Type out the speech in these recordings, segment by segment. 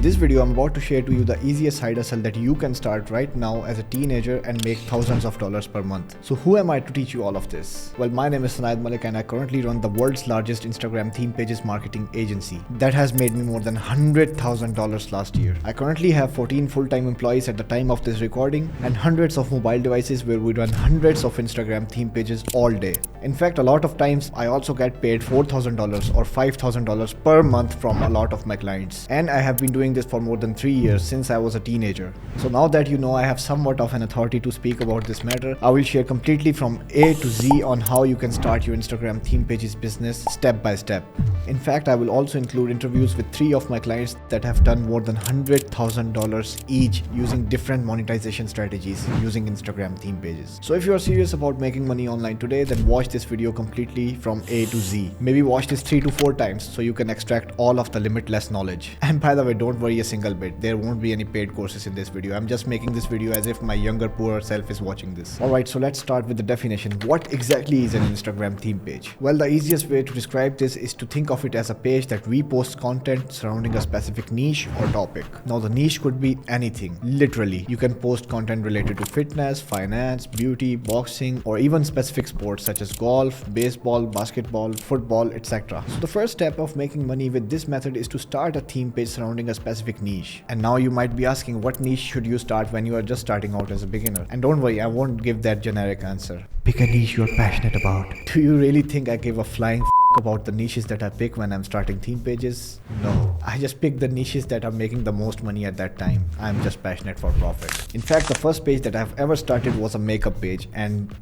In this video, I'm about to share to you the easiest side hustle that you can start right now as a teenager and make thousands of dollars per month. So who am I to teach you all of this? Well, my name is Sanayed Malik and I currently run the world's largest Instagram theme pages marketing agency. That has made me more than $100,000 last year. I currently have 14 full-time employees at the time of this recording and hundreds of mobile devices where we run hundreds of Instagram theme pages all day. In fact, a lot of times I also get paid $4,000 or $5,000 per month from a lot of my clients. And I have been doing this for more than 3 years since I was a teenager. So now that you know I have somewhat of an authority to speak about this matter, I will share completely from A to Z on how you can start your Instagram theme pages business step by step. In fact, I will also include interviews with 3 of my clients that have done more than $100,000 each using different monetization strategies using Instagram theme pages. So if you are serious about making money online today, then watch this video completely from A to Z. Maybe watch this 3 to 4 times so you can extract all of the limitless knowledge. And by the way, don't worry a single bit. There won't be any paid courses in this video. I'm just making this video as if my younger, poorer self is watching this. Alright, so let's start with the definition. What exactly is an Instagram theme page? Well, the easiest way to describe this is to think of it as a page that reposts content surrounding a specific niche or topic. Now, the niche could be anything. Literally, you can post content related to fitness, finance, beauty, boxing, or even specific sports such as golf, baseball, basketball, football, etc. So the first step of making money with this method is to start a theme page surrounding a specific niche. And now you might be asking, what niche should you start when you are just starting out as a beginner? And don't worry, I won't give that generic answer. Pick a niche you're passionate about. Do you really think I give a flying about the niches that I pick when I'm starting theme pages? No, I just pick the niches that are making the most money at that time. I'm just passionate for profit. In fact, the first page that I've ever started was a makeup page, and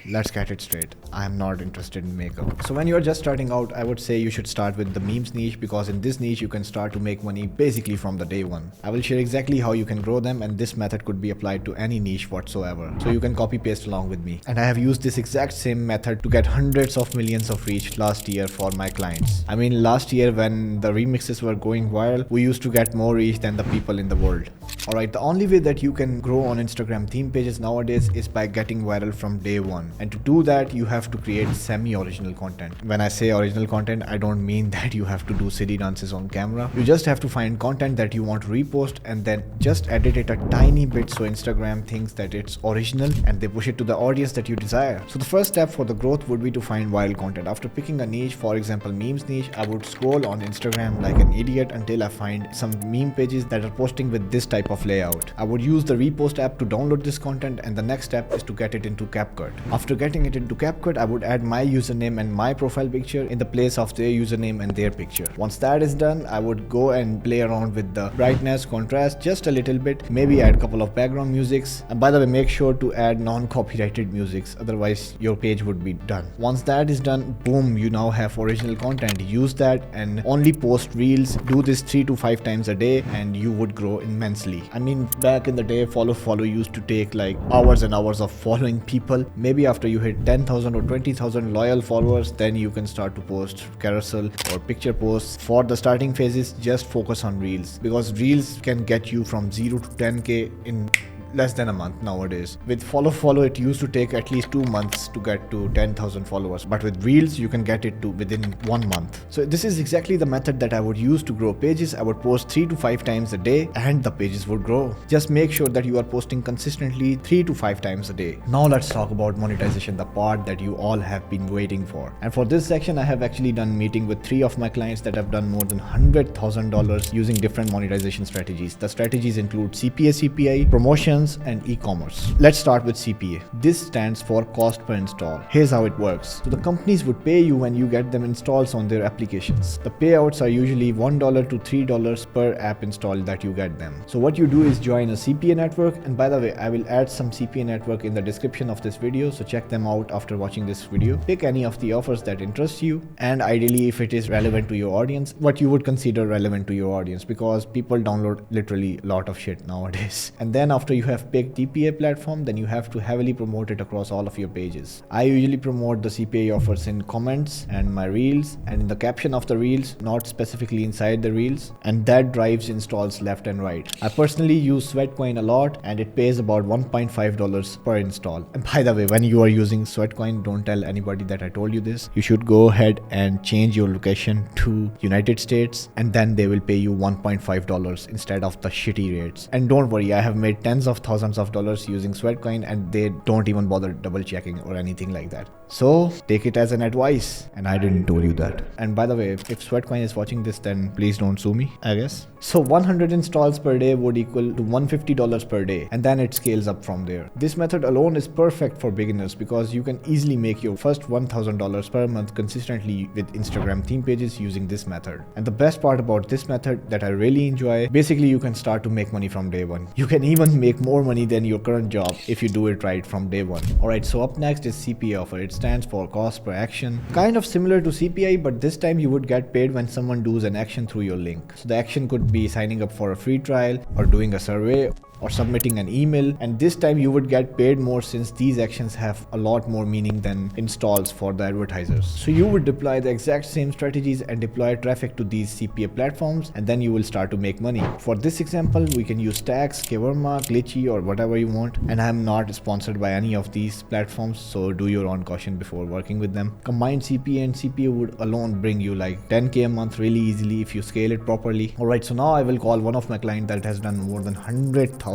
let's get it straight. I am not interested in makeup. So when you're just starting out, I would say you should start with the memes niche, because in this niche you can start to make money basically from the day one. I will share exactly how you can grow them, and this method could be applied to any niche whatsoever. So you can copy paste along with me. And I have used this exact same method to get hundreds of millions of reach last year for my clients. I mean, last year when the remixes were going viral, we used to get more reach than the people in the world. Alright, the only way that you can grow on Instagram theme pages nowadays is by getting viral from day one. And to do that, you have to create semi-original content. When I say original content, I don't mean that you have to do silly dances on camera. You just have to find content that you want to repost and then just edit it a tiny bit so Instagram thinks that it's original and they push it to the audience that you desire. So the first step for the growth would be to find viral content. After picking a niche, for example memes niche, I would scroll on Instagram like an idiot until I find some meme pages that are posting with this type of layout. I would use the repost app to download this content, and the next step is to get it into CapCut. After getting it into CapCut, I would add my username and my profile picture in the place of their username and their picture. Once that is done, I would go and play around with the brightness, contrast just a little bit, maybe add a couple of background musics. And by the way, make sure to add non-copyrighted musics, otherwise your page would be done. Once that is done, boom, you now have original content. Use that and only post reels. Do this 3 to 5 times a day and you would grow immensely. I mean, back in the day, follow used to take like hours and hours of following people. Maybe after you hit 10,000 or 20,000 loyal followers, then you can start to post carousel or picture posts. For the starting phases, just focus on reels, because reels can get you from 0 to 10k in less than a month nowadays. With follow, it used to take at least 2 months to get to 10,000 followers, but with reels you can get it to within 1 month. So this is exactly the method that I would use to grow pages. I would post 3 to 5 times a day and the pages would grow. Just make sure that you are posting consistently 3 to 5 times a day. Now let's talk about monetization, the part that you all have been waiting for. And for this section, I have actually done meeting with 3 of my clients that have done more than $100,000 using different monetization strategies. The strategies include CPA, CPI, promotions, and e-commerce. Let's start with CPA. This stands for cost per install. Here's how it works. So the companies would pay you when you get them installs on their applications. The payouts are usually $1 to $3 per app install that you get them. So what you do is join a CPA network, and by the way, I will add some CPA network in the description of this video, so check them out after watching this video. Pick any of the offers that interest you, and ideally if it is relevant to your audience, what you would consider relevant to your audience, because people download literally a lot of shit nowadays. And then after you have picked CPA platform, then you have to heavily promote it across all of your pages. I usually promote the CPA offers in comments and my reels and in the caption of the reels, not specifically inside the reels, and that drives installs left and right. I personally use SweatCoin a lot and it pays about $1.5 per install. And by the way, when you are using SweatCoin, don't tell anybody that I told you this. You should go ahead and change your location to United States and then they will pay you $1.5 instead of the shitty rates. And don't worry, I have made tens of thousands of dollars using SweatCoin and they don't even bother double checking or anything like that. So take it as an advice, and I didn't tell you that. And by the way, if SweatCoin is watching this, then please don't sue me, I guess. So 100 installs per day would equal to $150 per day, and then it scales up from there. This method alone is perfect for beginners because you can easily make your first $1,000 per month consistently with Instagram theme pages using this method. And the best part about this method that I really enjoy, basically you can start to make money from day one. You can even make more money than your current job if you do it right from day one. Alright, so up next is CPA offer. It stands for cost per action. Kind of similar to CPI, but this time you would get paid when someone does an action through your link. So the action could be signing up for a free trial or doing a survey or submitting an email, and this time you would get paid more since these actions have a lot more meaning than installs for the advertisers. So you would deploy the exact same strategies and deploy traffic to these CPA platforms, and then you will start to make money. For this example, we can use Stacks, Keverma, Glitchy, or whatever you want, and I am not sponsored by any of these platforms, so do your own caution before working with them. Combined CPA and CPA would alone bring you like 10k a month really easily if you scale it properly. Alright, so now I will call one of my clients that has done more than $100,000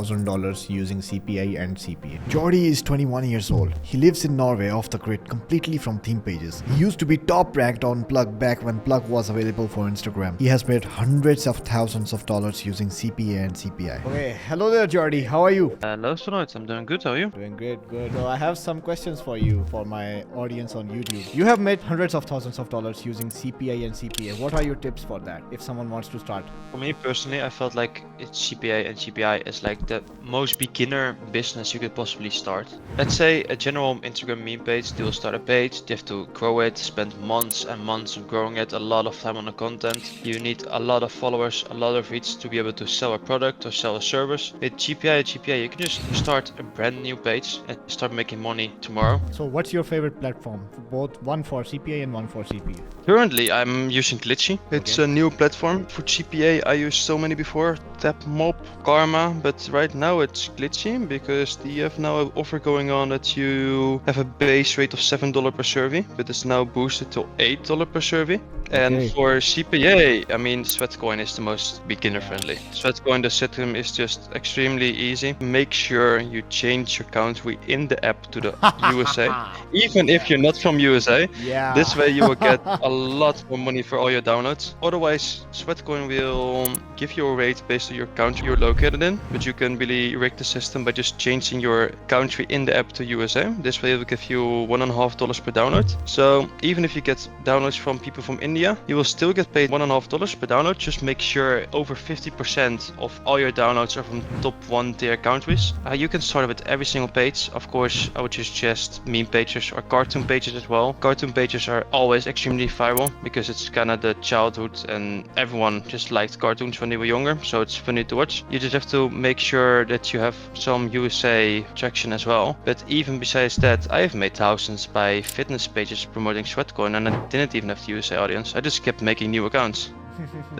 using CPI and CPA. Jordi is 21 years old. He lives in Norway off the grid completely from theme pages. He used to be top ranked on Plug back when Plug was available for Instagram. He has made hundreds of thousands of dollars using CPA and CPI. Okay, hello there Jordi, how are you? Hello Sonoit, I'm doing good, how are you? Doing great, good. So I have some questions for you for my audience on YouTube. You have made hundreds of thousands of dollars using CPI and CPA. What are your tips for that if someone wants to start? For me personally, I felt like CPA and CPI is like the most beginner business you could possibly start. Let's say a general Instagram meme page, they will start a page, they have to grow it, spend months and months of growing it, a lot of time on the content. You need a lot of followers, a lot of reach to be able to sell a product or sell a service. With GPI, you can just start a brand new page and start making money tomorrow. So what's your favorite platform? Both one for CPA and one for CPA. Currently, I'm using Glitchy. It's a new platform. For GPA, I used so many before, Tapmob, Karma, but right now it's Glitchy because they have now an offer going on that you have a base rate of $7 per survey, but it's now boosted to $8 per survey. And for CPA, I mean, SweatCoin is the most beginner friendly. SweatCoin, the system is just extremely easy. Make sure you change your country in the app to the USA, even if you're not from USA. Yeah. This way you will get a lot more money for all your downloads. Otherwise, SweatCoin will give you a rate based on your country you're located in, but you can really rig the system by just changing your country in the app to USA. This way it will give you $1.5 per download. So even if you get downloads from people from India, you will still get paid $1.5 per download. Just make sure over 50% of all your downloads are from top 1 tier countries. You can start with every single page. Of course, I would just suggest meme pages or cartoon pages as well. Cartoon pages are always extremely viral because it's kind of the childhood and everyone just liked cartoons when they were younger, so it's funny to watch. You just have to make sure that you have some USA traction as well. But even besides that, I have made thousands by fitness pages promoting SweatCoin, and I didn't even have the USA audience. I just kept making new accounts.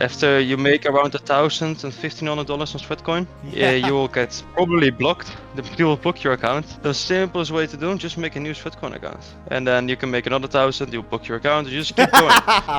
After you make around $1,000 and $1,500 on SweatCoin, you will get probably blocked. They will block your account. The simplest way to do it, just make a new SweatCoin account. And then you can make another 1,000, you'll block your account, you just keep going.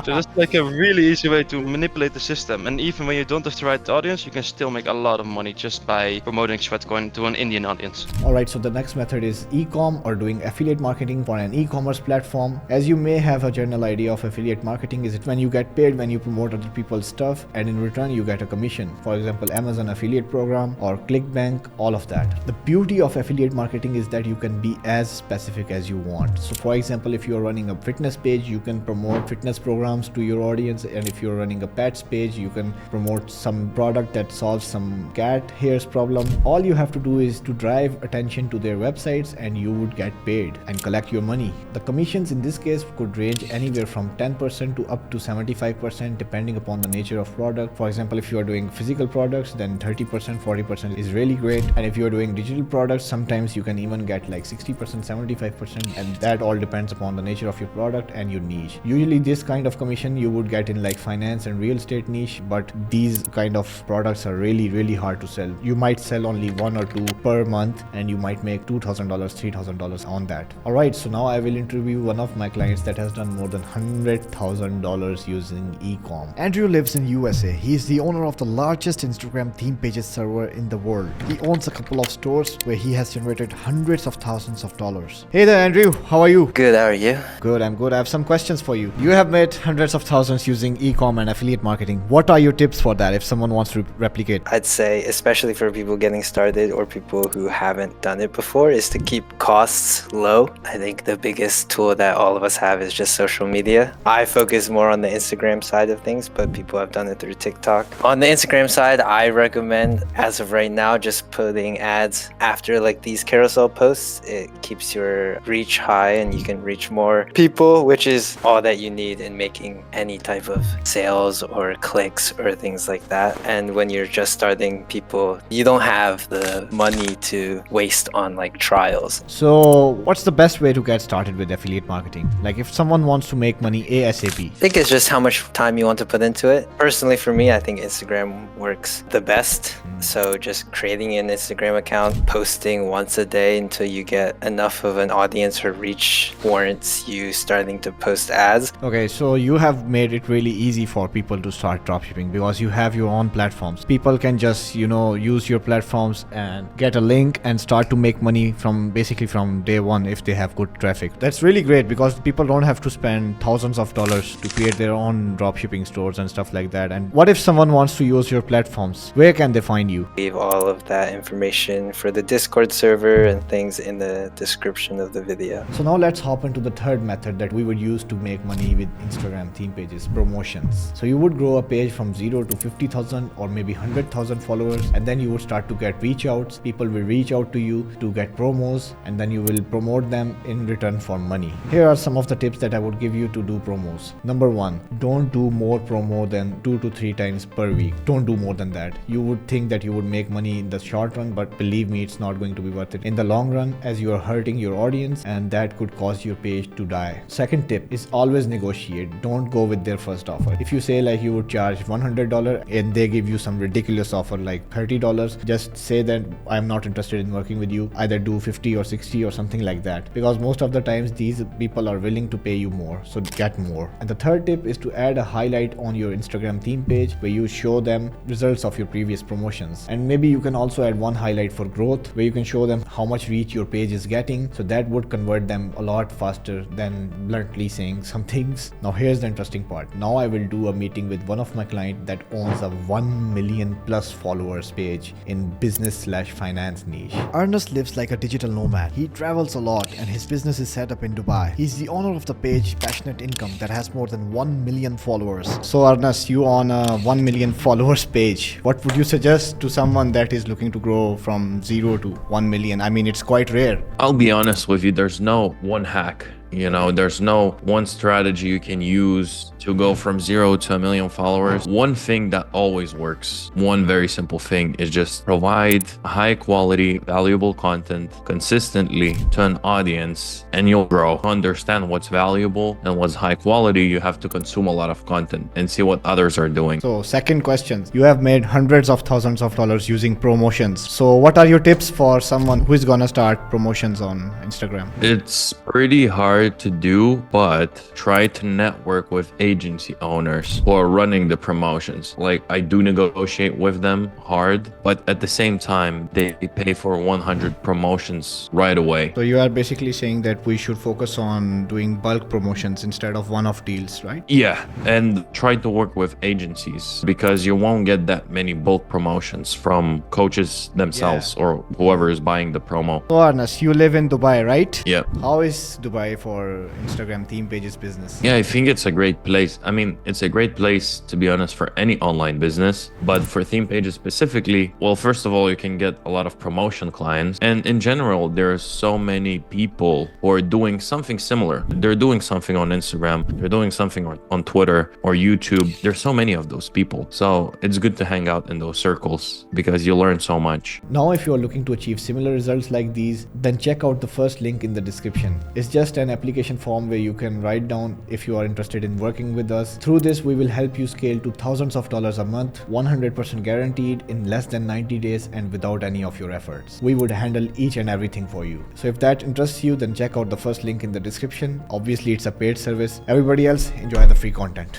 So that's like a really easy way to manipulate the system. And even when you don't have the right audience, you can still make a lot of money just by promoting SweatCoin to an Indian audience. Alright, so the next method is e-com or doing affiliate marketing for an e-commerce platform. As you may have a general idea of affiliate marketing, is it when you get paid when you promote other people's stuff and in return you get a commission. For example, Amazon affiliate program or ClickBank, all of that. The beauty of affiliate marketing is that you can be as specific as you want. So for example, if you're running a fitness page, you can promote fitness programs to your audience, and if you're running a pets page, you can promote some product that solves some cat hairs problem. All you have to do is to drive attention to their websites and you would get paid and collect your money. The commissions in this case could range anywhere from 10% to up to 75% depending depending upon the nature of product. For example, if you are doing physical products, then 30%, 40% is really great. And if you are doing digital products, sometimes you can even get like 60%, 75%, and that all depends upon the nature of your product and your niche. Usually this kind of commission you would get in like finance and real estate niche, but these kind of products are really hard to sell. You might sell only one or two per month and you might make $2,000, $3,000 on that. Alright, so now I will interview one of my clients that has done more than $100,000 using e-com. Andrew lives in USA. He is the owner of the largest Instagram theme pages server in the world. He owns a couple of stores where he has generated hundreds of thousands of dollars. Hey there, Andrew, how are you? Good, how are you? Good, I'm good. I have some questions for you. You have made hundreds of thousands using e-com and affiliate marketing. What are your tips for that if someone wants to replicate? I'd say, especially for people getting started or people who haven't done it before, is to keep costs low. I think the biggest tool that all of us have is just social media. I focus more on the Instagram side of things, but people have done it through TikTok. On the Instagram side, I recommend, as of right now, just putting ads after like these carousel posts. It keeps your reach high and you can reach more people, which is all that you need in making any type of sales or clicks or things like that. And when you're just starting, people, you don't have the money to waste on like trials. So what's the best way to get started with affiliate marketing? Like if someone wants to make money ASAP? I think it's just how much time you want to put into it. Personally, for me, I think Instagram works the best. So just creating an Instagram account, posting once a day until you get enough of an audience or reach warrants you starting to post ads. Okay, so you have made it really easy for people to start dropshipping because you have your own platforms. People can just, use your platforms and get a link and start to make money from basically from day one if they have good traffic. That's really great because people don't have to spend thousands of dollars to create their own dropshipping stores and stuff like that. And what if someone wants to use your platforms? Where can they find you? Leave all of that information for the Discord server and things in the description of the video. So now let's hop into the third method that we would use to make money with Instagram theme pages, promotions. So you would grow a page from 0 to 50,000 or maybe 100,000 followers, and then you would start to get reach outs. People will reach out to you to get promos, and then you will promote them in return for money. Here are some of the tips that I would give you to do promos. Number 1, don't do more promo than 2 to 3 times per week. Don't do more than that. You would think that you would make money in the short run, but believe me, it's not going to be worth it in the long run, as you are hurting your audience and that could cause your page to die. Second tip is always negotiate. Don't go with their first offer. If you say like you would charge $100 and they give you some ridiculous offer like $30, just say that I'm not interested in working with you. Either do 50 or 60 or something like that, because most of the times these people are willing to pay you more, so get more. And the third tip is to add a highlight on your Instagram theme page where you show them results of your previous promotions. And maybe you can also add one highlight for growth where you can show them how much reach your page is getting, so that would convert them a lot faster than bluntly saying some things. Now here's the interesting part. Now I will do a meeting with one of my clients that owns a 1 million plus followers page in business/finance niche. Ernest lives like a digital nomad. He travels a lot and his business is set up in Dubai. He's the owner of the page Passionate Income that has more than 1 million followers. So Ernest, you own a 1 million followers page. What would you suggest to someone that is looking to grow from 0 to 1 million? I mean, it's quite rare. I'll be honest with you, there's no one hack. There's no one strategy you can use to go from 0 to 1 million followers. One thing that always works, one very simple thing, is just provide high quality, valuable content consistently to an audience and you'll grow. To understand what's valuable and what's high quality, you have to consume a lot of content and see what others are doing. So second question, you have made hundreds of thousands of dollars using promotions. So what are your tips for someone who is gonna start promotions on Instagram? It's pretty hard to do, but try to network with agency owners who are running the promotions. Like, I do negotiate with them hard, but at the same time, they pay for 100 promotions right away. So you are basically saying that we should focus on doing bulk promotions instead of one-off deals, right? Yeah, and try to work with agencies because you won't get that many bulk promotions from coaches themselves or whoever is buying the promo. So Ernest, you live in Dubai, right? Yeah. How is Dubai for Instagram theme pages business? Yeah, I think it's a great place. I mean, it's a great place, to be honest, for any online business. But for theme pages specifically, well, first of all, you can get a lot of promotion clients. And in general, there are so many people who are doing something similar. They're doing something on Instagram, they're doing something on Twitter or YouTube. There's so many of those people. So it's good to hang out in those circles because you learn so much. Now, if you are looking to achieve similar results like these, then check out the first link in the description. It's just an application form where you can write down if you are interested in working with us. Through this, we will help you scale to thousands of dollars a month, 100% guaranteed in less than 90 days and without any of your efforts. We would handle each and everything for you. So if that interests you, then check out the first link in the description. Obviously, it's a paid service. Everybody else, enjoy the free content.